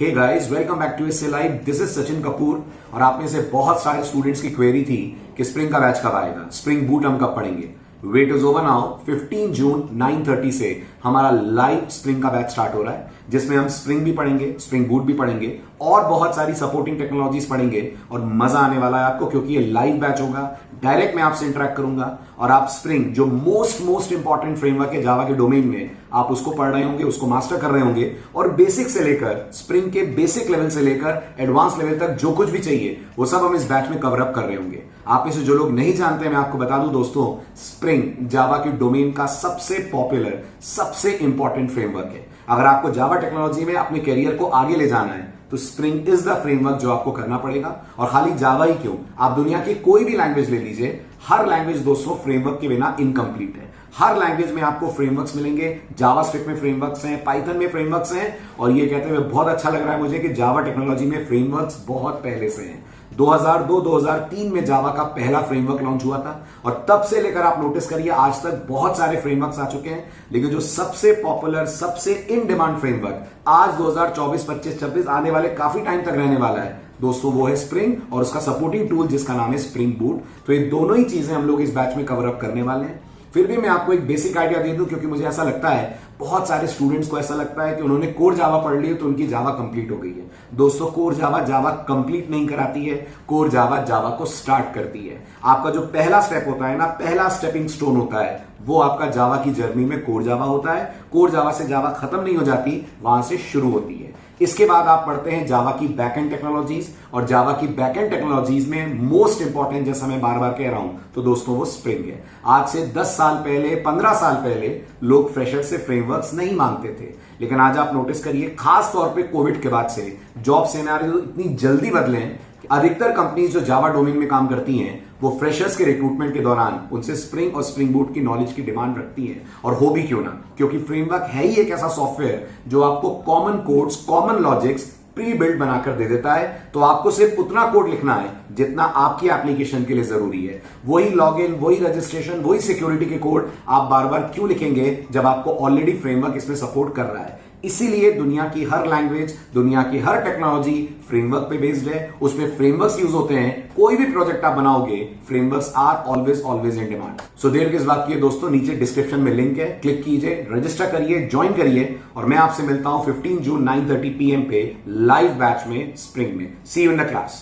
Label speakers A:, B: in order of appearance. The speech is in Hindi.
A: Hey guys, welcome back to S A live. This is Sachin Kapoor. और आप में से बहुत सारे स्टूडेंट्स की क्वेरी थी कि स्प्रिंग का बैच कब आएगा, स्प्रिंग बूट हम कब पढ़ेंगे। Wait is over now. 15 जून 9:30 से हमारा लाइव स्प्रिंग का बैच स्टार्ट हो रहा है, जिसमें हम स्प्रिंग भी पढ़ेंगे, स्प्रिंग बूट भी पढ़ेंगे और बहुत सारी सपोर्टिंग टेक्नोलॉजीज पढ़ेंगे। और मजा आने वाला है आपको, क्योंकि ये लाइव बैच होगा। डायरेक्ट मैं आपसे इंटरेक्ट करूंगा और आप स्प्रिंग, जो मोस्ट इंपॉर्टेंट फ्रेमवर्क है जावा के डोमेन में, आप उसको पढ़ रहे होंगे, उसको मास्टर कर रहे होंगे। और बेसिक से लेकर, स्प्रिंग के बेसिक लेवल से लेकर एडवांस लेवल तक जो कुछ भी चाहिए वो सब हम इस बैच में कवर अप कर रहे होंगे। आप में से जो लोग नहीं जानते, मैं आपको बता दूं दोस्तों, स्प्रिंग जावा के डोमेन का सबसे पॉपुलर, सबसे इंपॉर्टेंट फ्रेमवर्क है। अगर आपको जावा टेक्नोलॉजी में अपने करियर को आगे ले जाना है तो स्प्रिंग इज द फ्रेमवर्क जो आपको करना पड़ेगा। और खाली जावा ही क्यों, आप दुनिया की कोई भी लैंग्वेज ले लीजिए, हर लैंग्वेज दोस्तों फ्रेमवर्क के बिना इनकम्प्लीट है। हर लैंग्वेज में आपको फ्रेमवर्क्स मिलेंगे। जावास्क्रिप्ट में फ्रेमवर्क्स हैं, पाइथन में फ्रेमवर्क्स हैं। और ये कहते हुए बहुत अच्छा लग रहा है मुझे कि जावा टेक्नोलॉजी में फ्रेमवर्क्स बहुत पहले से हैं। 2002-2003 में जावा का पहला फ्रेमवर्क लॉन्च हुआ था और तब से लेकर आप नोटिस करिए आज तक बहुत सारे फ्रेमवर्क्स आ चुके हैं। लेकिन जो सबसे पॉपुलर, सबसे इन डिमांड फ्रेमवर्क आज 2024, 25, 26 आने वाले काफी टाइम तक रहने वाला है दोस्तों, वो है स्प्रिंग और उसका सपोर्टिंग टूल जिसका नाम है स्प्रिंग बूट। तो ये दोनों ही चीजें हम लोग इस बैच में कवर अप करने वाले हैं। फिर भी मैं आपको एक बेसिक आइडिया दे दूं, क्योंकि मुझे ऐसा लगता है, बहुत सारे स्टूडेंट्स को ऐसा लगता है कि उन्होंने कोर जावा पढ़ ली तो उनकी जावा कंप्लीट हो गई है। दोस्तों, कोर जावा कंप्लीट नहीं कराती है। कोर जावा को स्टार्ट करती है। आपका जो पहला स्टेप होता है ना, पहला स्टेपिंग स्टोन होता है, वो आपका जावा की जर्नी में कोर जावा होता है। कोर जावा से जावा खत्म नहीं हो जाती, वहां से शुरू होती है। इसके बाद आप पढ़ते हैं जावा की बैकएंड टेक्नोलॉजीज, और जावा की बैकएंड टेक्नोलॉजीज में मोस्ट इंपॉर्टेंट, जैसा मैं बार बार कह रहा हूं, तो दोस्तों वो स्प्रिंग है। आज से 10 साल पहले, 15 साल पहले लोग फ्रेशर से फ्रेमवर्क्स नहीं मांगते थे, लेकिन आज आप नोटिस करिए, खास तौर पे कोविड के बाद से जॉब सिनेरियो इतनी जल्दी बदले हैं। अधिकतर कंपनीज जो जावा डोमेन में काम करती हैं, वो फ्रेशर्स के रिक्रूटमेंट के दौरान उनसे स्प्रिंग और स्प्रिंग बूट की नॉलेज की डिमांड रखती हैं। और हो भी क्यों ना, क्योंकि फ्रेमवर्क है ही एक ऐसा सॉफ्टवेयर जो आपको common codes, common logics pre build बनाकर दे देता है। तो आपको सिर्फ उतना कोड लिखना है जितना आपकी एप्लीकेशन के लिए जरूरी है। वही लॉगिन, वही रजिस्ट्रेशन, वही सिक्योरिटी के कोड आप बार बार क्यों लिखेंगे जब आपको ऑलरेडी फ्रेमवर्क इसमें सपोर्ट कर रहा है। इसीलिए दुनिया की हर लैंग्वेज, दुनिया की हर टेक्नोलॉजी फ्रेमवर्क पे बेस्ड है। उसमें फ्रेमवर्क्स यूज होते हैं। कोई भी प्रोजेक्ट आप बनाओगे, frameworks are always in demand. So देर किस बात की है दोस्तों, नीचे डिस्क्रिप्शन में लिंक है, क्लिक कीजिए, रजिस्टर करिए, ज्वाइन करिए। और मैं आपसे मिलता हूं 15 जून 9:30 PM पे लाइव बैच में, स्प्रिंग में। सी यू इन द क्लास।